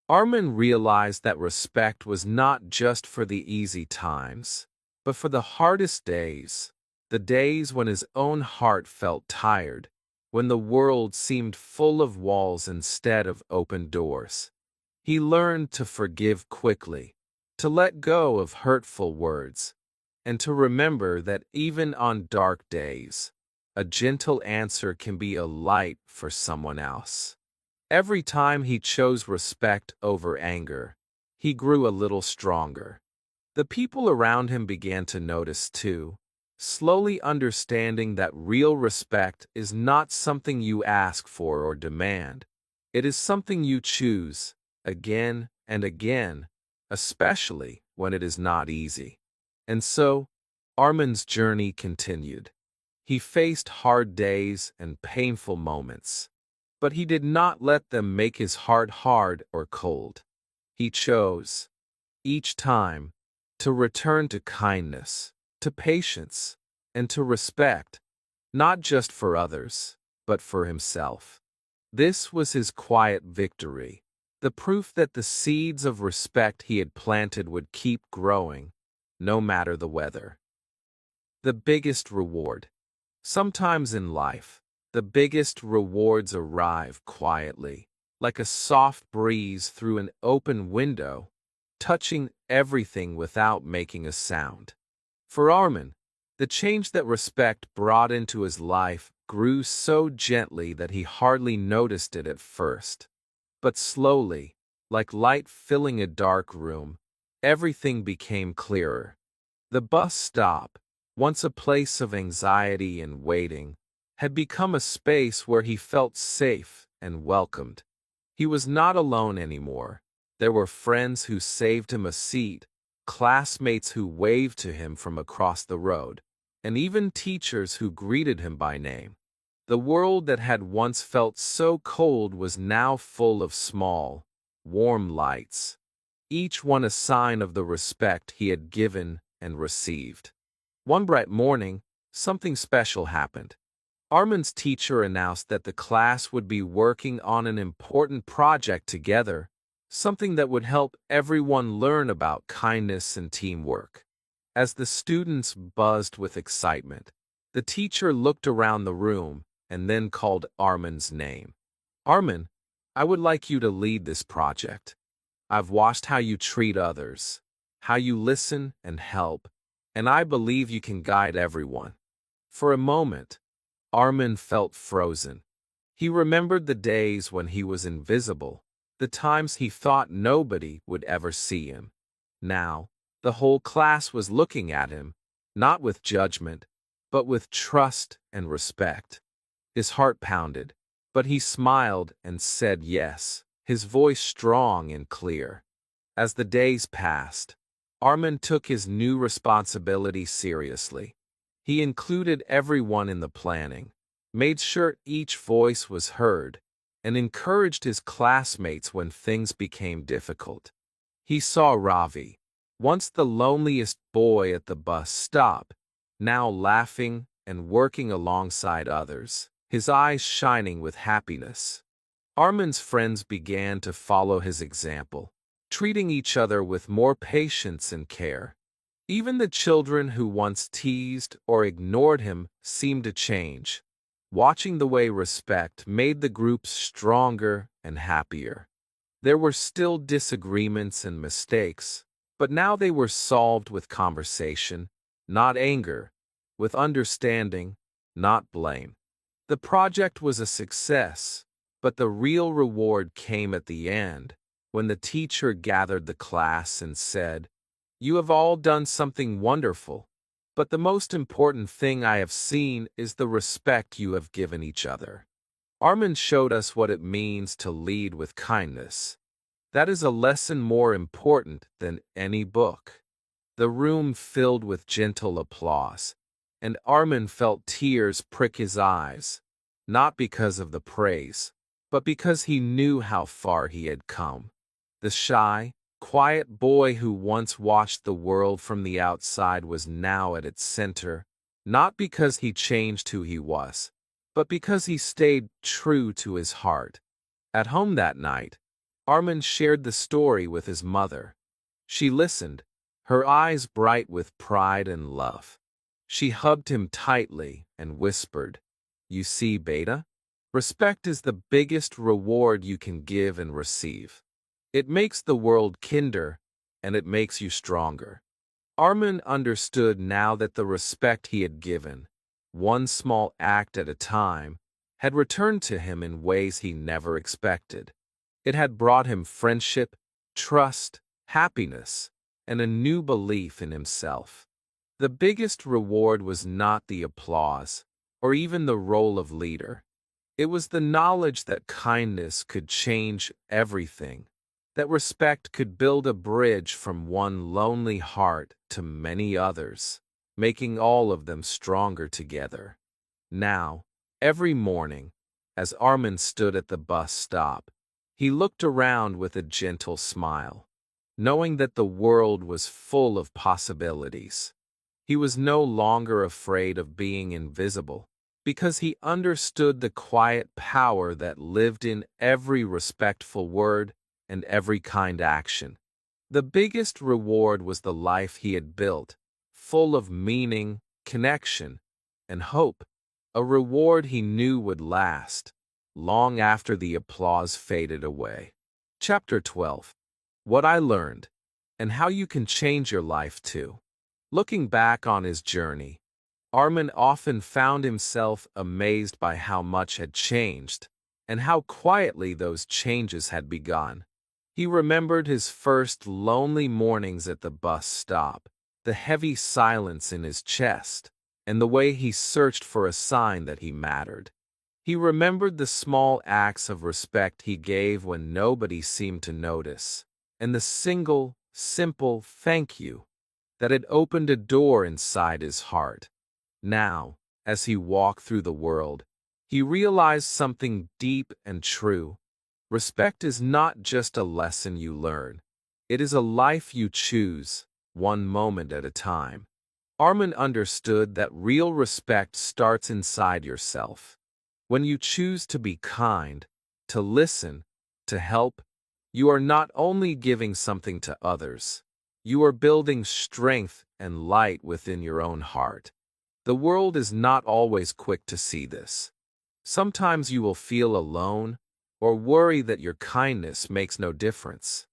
Armin realized that respect was not just for the easy times, but for the hardest days, the days when his own heart felt tired, when the world seemed full of walls instead of open doors. He learned to forgive quickly, to let go of hurtful words, and to remember that even on dark days, a gentle answer can be a light for someone else. Every time he chose respect over anger, he grew a little stronger. The people around him began to notice too, slowly understanding that real respect is not something you ask for or demand. It is something you choose, again and again, especially when it is not easy. And so, Armin's journey continued. He faced hard days and painful moments, but he did not let them make his heart hard or cold. He chose, each time, to return to kindness, to patience, and to respect, not just for others, but for himself. This was his quiet victory, the proof that the seeds of respect he had planted would keep growing, no matter the weather. The biggest reward. Sometimes in life, the biggest rewards arrive quietly, like a soft breeze through an open window, touching everything without making a sound. For Armin, the change that respect brought into his life grew so gently that he hardly noticed it at first. But slowly, like light filling a dark room, everything became clearer. The bus stop, once a place of anxiety and waiting, had become a space where he felt safe and welcomed. He was not alone anymore. There were friends who saved him a seat, classmates who waved to him from across the road, and even teachers who greeted him by name. The world that had once felt so cold was now full of small, warm lights, each one a sign of the respect he had given and received. One bright morning, something special happened. Armin's teacher announced that the class would be working on an important project together, something that would help everyone learn about kindness and teamwork. As the students buzzed with excitement, the teacher looked around the room and then called Armin's name. "Armin, I would like you to lead this project. I've watched how you treat others, how you listen and help, and I believe you can guide everyone." For a moment, Armin felt frozen. He remembered the days when he was invisible, the times he thought nobody would ever see him. Now, the whole class was looking at him, not with judgment, but with trust and respect. His heart pounded, but he smiled and said yes, his voice strong and clear. As the days passed, Armin took his new responsibility seriously. He included everyone in the planning, made sure each voice was heard, and encouraged his classmates when things became difficult. He saw Ravi, once the loneliest boy at the bus stop, now laughing and working alongside others, his eyes shining with happiness. Armin's friends began to follow his example, treating each other with more patience and care. Even the children who once teased or ignored him seemed to change, watching the way respect made the group stronger and happier. There were still disagreements and mistakes, but now they were solved with conversation, not anger, with understanding, not blame. The project was a success, but the real reward came at the end, when the teacher gathered the class and said, "You have all done something wonderful, but the most important thing I have seen is the respect you have given each other." Armin showed us what it means to lead with kindness. That is a lesson more important than any book. The room filled with gentle applause, and Armin felt tears prick his eyes, not because of the praise, but because he knew how far he had come. The shy, quiet boy who once watched the world from the outside was now at its center, not because he changed who he was, but because he stayed true to his heart. At home that night, Armin shared the story with his mother. She listened, her eyes bright with pride and love. She hugged him tightly and whispered, "You see, Beta, respect is the biggest reward you can give and receive. It makes the world kinder, and it makes you stronger." Armin understood now that the respect he had given, one small act at a time, had returned to him in ways he never expected. It had brought him friendship, trust, happiness, and a new belief in himself. The biggest reward was not the applause, or even the role of leader. It was the knowledge that kindness could change everything, that respect could build a bridge from one lonely heart to many others, making all of them stronger together. Now, every morning, as Armin stood at the bus stop, he looked around with a gentle smile, knowing that the world was full of possibilities. He was no longer afraid of being invisible, because he understood the quiet power that lived in every respectful word, and every kind action. The biggest reward was the life he had built, full of meaning, connection, and hope, a reward he knew would last, long after the applause faded away. Chapter 12. What I Learned, and How You Can Change Your Life Too. Looking back on his journey, Armin often found himself amazed by how much had changed, and how quietly those changes had begun. He remembered his first lonely mornings at the bus stop, the heavy silence in his chest, and the way he searched for a sign that he mattered. He remembered the small acts of respect he gave when nobody seemed to notice, and the single, simple thank you that had opened a door inside his heart. Now, as he walked through the world, he realized something deep and true. Respect is not just a lesson you learn. It is a life you choose, one moment at a time. Armin understood that real respect starts inside yourself. When you choose to be kind, to listen, to help, you are not only giving something to others, you are building strength and light within your own heart. The world is not always quick to see this. Sometimes you will feel alone, or worry that your kindness makes no difference.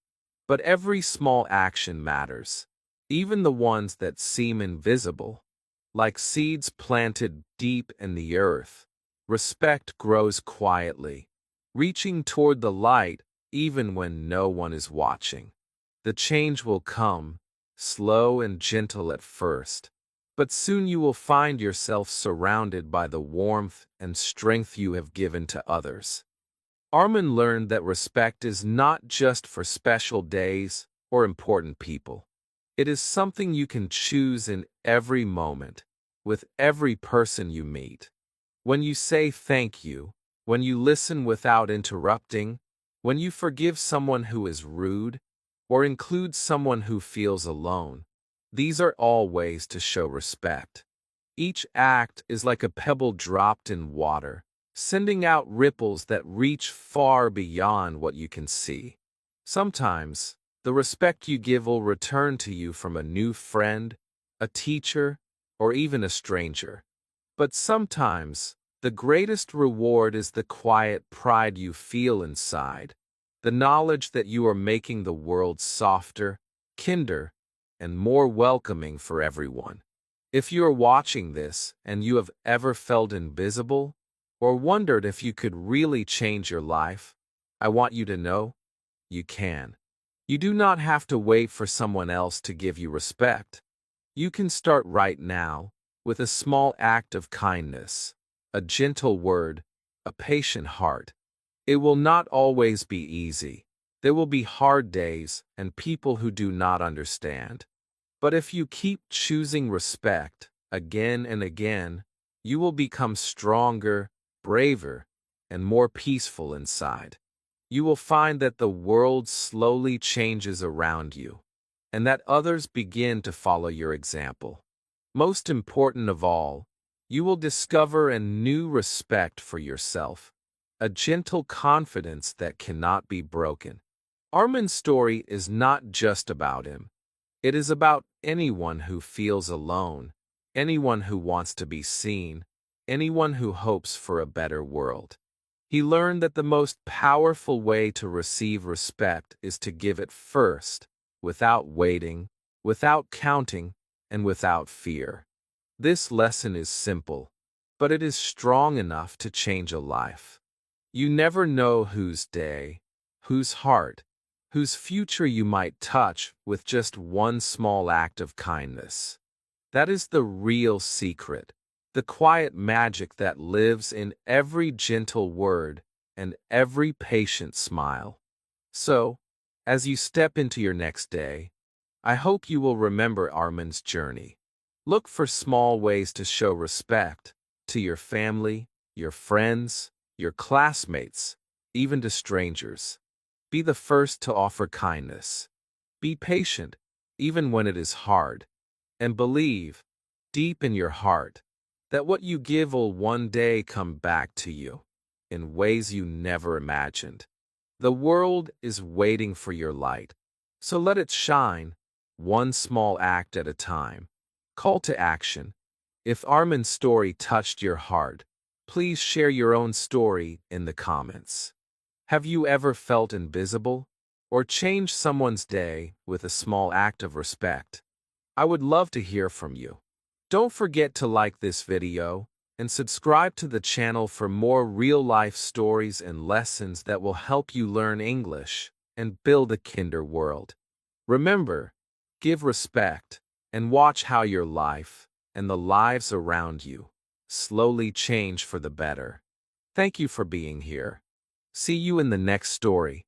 But every small action matters, even the ones that seem invisible. Like seeds planted deep in the earth, respect grows quietly, reaching toward the light even when no one is watching. The change will come, slow and gentle at first, but soon you will find yourself surrounded by the warmth and strength you have given to others. Armin learned that respect is not just for special days or important people. It is something you can choose in every moment, with every person you meet. When you say thank you, when you listen without interrupting, when you forgive someone who is rude, or include someone who feels alone, these are all ways to show respect. Each act is like a pebble dropped in water, sending out ripples that reach far beyond what you can see. Sometimes, the respect you give will return to you from a new friend, a teacher, or even a stranger. But sometimes, the greatest reward is the quiet pride you feel inside, the knowledge that you are making the world softer, kinder, and more welcoming for everyone. If you are watching this and you have ever felt invisible, or wondered if you could really change your life, I want you to know, you can. You do not have to wait for someone else to give you respect. You can start right now, with a small act of kindness, a gentle word, a patient heart. It will not always be easy. There will be hard days and people who do not understand. But if you keep choosing respect again and again, you will become stronger, braver, and more peaceful inside. You will find that the world slowly changes around you, and that others begin to follow your example. Most important of all, you will discover a new respect for yourself, a gentle confidence that cannot be broken. Armin's story is not just about him. It is about anyone who feels alone, anyone who wants to be seen, anyone who hopes for a better world. He learned that the most powerful way to receive respect is to give it first, without waiting, without counting, and without fear. This lesson is simple, but it is strong enough to change a life. You never know whose day, whose heart, whose future you might touch with just one small act of kindness. That is the real secret, the quiet magic that lives in every gentle word and every patient smile. So, as you step into your next day, I hope you will remember Armin's journey. Look for small ways to show respect to your family, your friends, your classmates, even to strangers. Be the first to offer kindness. Be patient, even when it is hard. And believe, deep in your heart, that what you give will one day come back to you in ways you never imagined. The world is waiting for your light. So let it shine, one small act at a time. Call to action. If Armin's story touched your heart, please share your own story in the comments. Have you ever felt invisible or changed someone's day with a small act of respect? I would love to hear from you. Don't forget to like this video and subscribe to the channel for more real-life stories and lessons that will help you learn English and build a kinder world. Remember, give respect and watch how your life and the lives around you slowly change for the better. Thank you for being here. See you in the next story.